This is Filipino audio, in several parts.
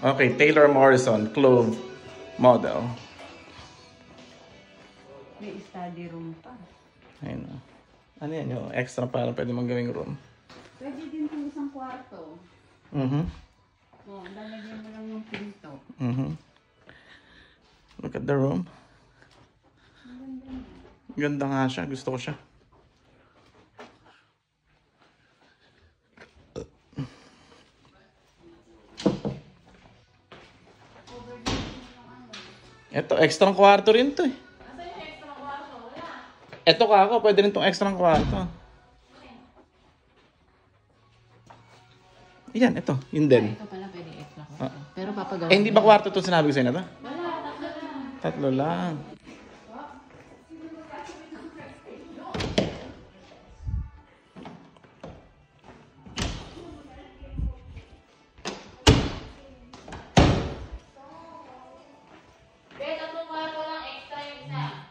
Okay, Taylor Morrison, Clove model. May study room pa. Ayun na. Ano yan yung extra para pwede magawing room? Pwede din itong isang kwarto. Oh, lalagyan mo lang yung pinto. Look at the room. Ganda nga siya. Gusto ko siya. Ito, extra kwarto rin to eh. Ito ka ako, pwede rin itong extra kwarto. Yan, ito. Yun din. Ito pala pwede extra kwarto. Pero papagawa. Eh, hindi ba kwarto ito sinabi ko sa'yo na to? Wala, tatlo lang. Tatlo lang.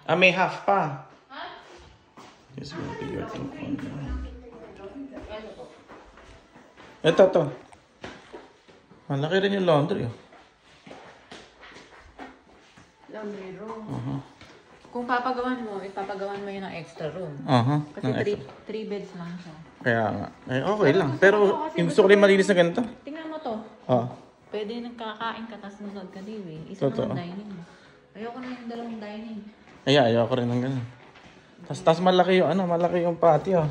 Ah, may half pa. This will be your thing. Ito. Malaki rin yung laundry. Laundry room. Kung papagawan mo, ipapagawan mo yun ng extra room. Kasi 3 beds lang siya. Kaya nga. Eh, okay lang. Pero yung gusto ko rin malinis na ganito. Tingnan mo to. Pwede nagkakain ka, tapos nunod ka diwi. Isa naman dining mo. Ayoko na yung dalawang dining. Ay, ayoko rin ng ganun. Tas malaki yung malaki yung patio.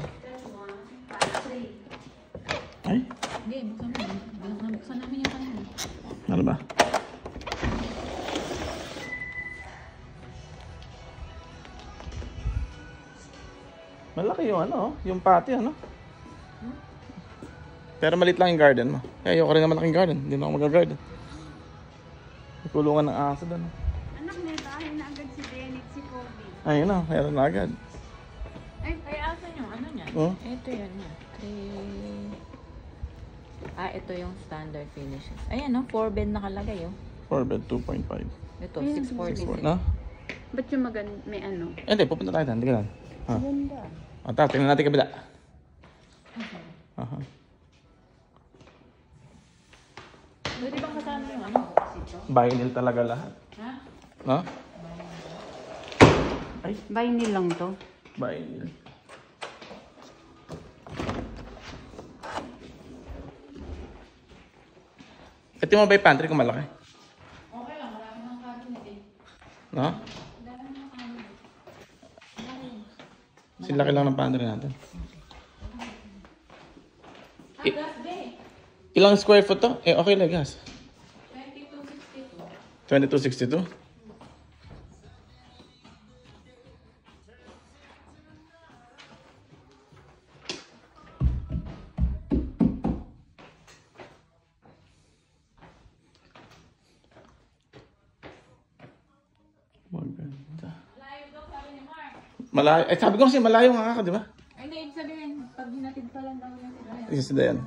Ay? Hindi, buksan namin yung kanina. Ano ba? Malaki yung yung patio, Pero maliit lang yung garden mo. Kaya ayoko rin naman malaking garden. Hindi na ako mag-garden. May kulungan ng aso doon. Anak, may bahay na agad si Dennis, si Kobe. Ayun na, meron na agad. Ay, kaya asan yung ano niya? Ito yan niya. Ito yung standard finishes. Ayan, 4 bed nakalagay, 4 bed, 2.5. Ito, 646. No? Ba't yung may ano? Hindi, pupunta tayo doon. Hindi ka doon. Ganda. Tara, tingnan natin kabila. Pwede bang kasama yung ano? Vinyl talaga lahat. Ha? No? Ay, Vinyl lang to. vinyl. Ito mo ba yung pantry kung malaki? Okay lang, marami ng cabinet eh. No? Marami ng cabinet. Silaki lang ng pantry natin. Gas day. Ilang square foot to? Eh, okay lang, gas. 2262. 2262? Maganda. Malayo daw, sabi ni Mark. Malayo. Eh, sabi ko kasi malayo nga ka, di ba? Ay, hindi, ibig sabihin, pag hinatid pa lang daw yan. Isa sa dayan.